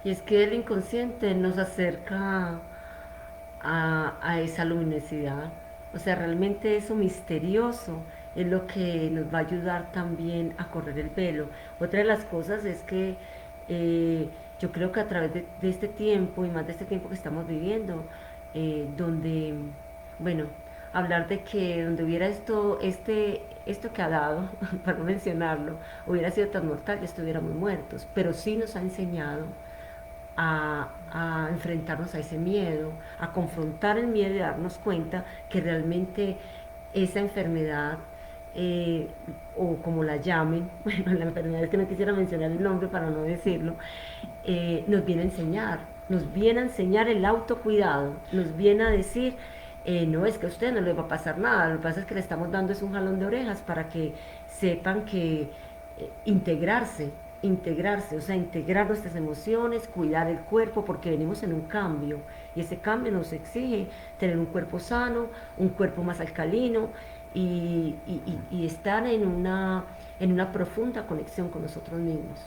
Y es que el inconsciente nos acerca a esa luminosidad. O sea, realmente eso misterioso es lo que nos va a ayudar también a correr el velo. Otra de las cosas es que yo creo que a través de este tiempo y más de este tiempo que estamos viviendo, donde, bueno, hablar de que donde hubiera esto que ha dado, para no mencionarlo, hubiera sido tan mortal, ya estuviéramos muertos, pero sí nos ha enseñado a enfrentarnos a ese miedo, a confrontar el miedo y darnos cuenta que realmente esa enfermedad, eh, o como la llamen, bueno, la enfermedad es que no quisiera mencionar el nombre para no decirlo, nos viene a enseñar, nos viene a enseñar el autocuidado, nos viene a decir, no es que a usted no le va a pasar nada, lo que pasa es que le estamos dando es un jalón de orejas para que sepan que integrarse, integrarse, o sea, integrar nuestras emociones, cuidar el cuerpo, porque venimos en un cambio y ese cambio nos exige tener un cuerpo sano, un cuerpo más alcalino y estar en una profunda conexión con nosotros mismos.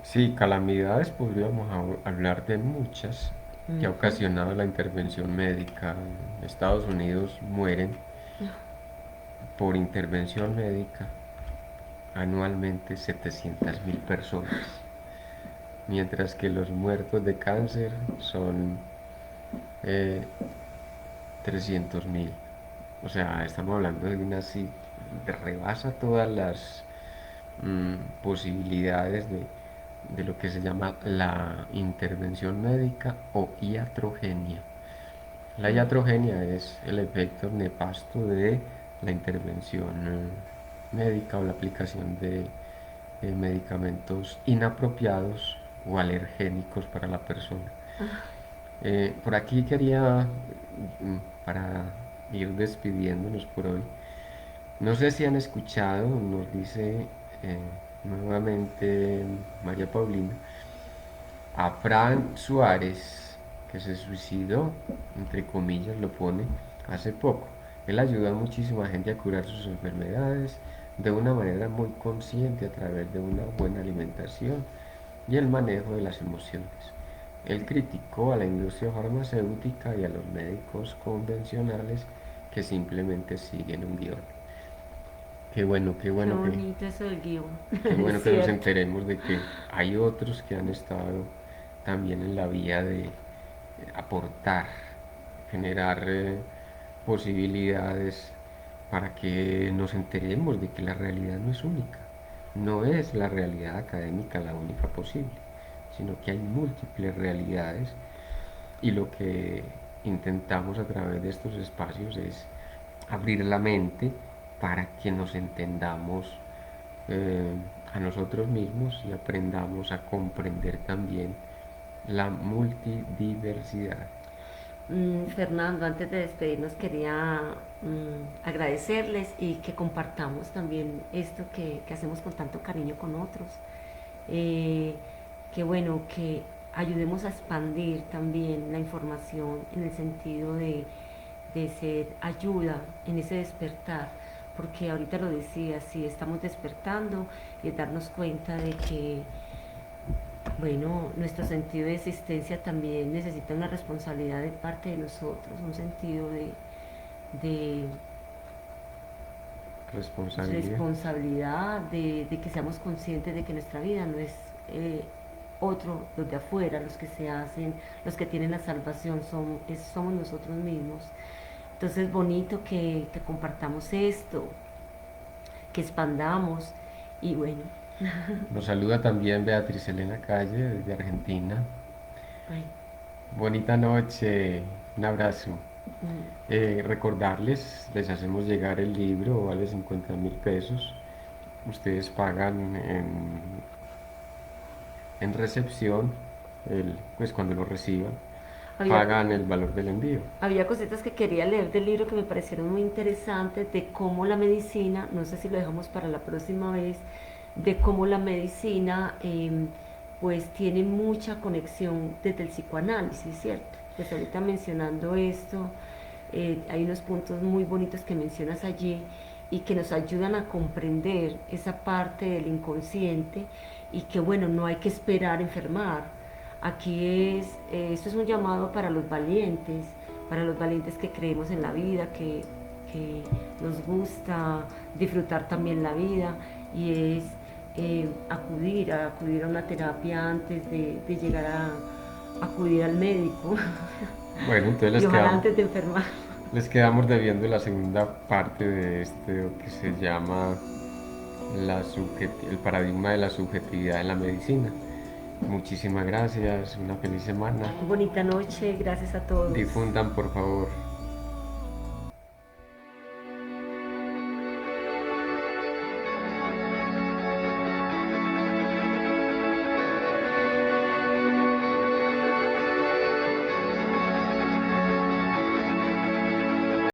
Sí, calamidades podríamos hablar de muchas que ha Ujú. ocasionado la intervención médica. En Estados Unidos mueren por intervención médica anualmente 700.000 personas, mientras que los muertos de cáncer son eh, 300.000. O sea, estamos hablando de una rebasa todas las posibilidades de lo que se llama la intervención médica o iatrogenia. La iatrogenia es el efecto nefasto de la intervención médica o la aplicación de medicamentos inapropiados o alergénicos para la persona. Por aquí quería, para ir despidiéndonos por hoy, no sé si han escuchado, nos dice eh, nuevamente María Paulina, a Fran Suárez, que se suicidó, entre comillas lo pone, hace poco. Él ayuda a muchísima gente a curar sus enfermedades de una manera muy consciente a través de una buena alimentación y el manejo de las emociones. Él criticó a la industria farmacéutica y a los médicos convencionales que simplemente siguen un guión. Qué bonito eso del guión, Qué es bueno que nos cierto. enteremos de que hay otros que han estado también en la vía de aportar, generar posibilidades para que nos enteremos de que la realidad no es única. No es la realidad académica la única posible, sino que hay múltiples realidades y lo que intentamos a través de estos espacios es abrir la mente para que nos entendamos eh, a nosotros mismos y aprendamos a comprender también la multidiversidad. Fernando, antes de despedirnos quería agradecerles y que compartamos también esto que hacemos con tanto cariño con otros. Eh, que bueno, que ayudemos a expandir también la información en el sentido de ser ayuda en ese despertar, porque ahorita lo decía, si estamos despertando y darnos cuenta de que, bueno, nuestro sentido de existencia también necesita una responsabilidad de parte de nosotros, un sentido de Responsabilidad. responsabilidad, de que seamos conscientes de que nuestra vida no es eh, otro, los de afuera, los que se hacen, los que tienen la salvación, somos nosotros mismos. Entonces es bonito que compartamos esto, que expandamos y bueno, Nos saluda también Beatriz Elena Calle desde Argentina. ay, Bonita noche. Un abrazo. Recordarles, les hacemos llegar el libro, vale 50.000 pesos. Ustedes pagan en recepción, pues cuando lo reciban, Había, pagan el valor del envío. había cositas que quería leer del libro que me parecieron muy interesantes de cómo la medicina, no sé si lo dejamos para la próxima vez, de cómo la medicina pues tiene mucha conexión desde el psicoanálisis, ¿cierto? Pues ahorita mencionando esto, hay unos puntos muy bonitos que mencionas allí y que nos ayudan a comprender esa parte del inconsciente y que bueno, no hay que esperar enfermar. Aquí esto es un llamado para los valientes que creemos en la vida, que nos gusta disfrutar también la vida y es acudir a una terapia antes de llegar a acudir al médico Bueno, entonces y ojalá antes de enfermar. les quedamos debiendo la segunda parte de este que se llama el paradigma de la subjetividad en la medicina. Muchísimas gracias, una feliz semana. Bonita noche, gracias a todos. Difundan por favor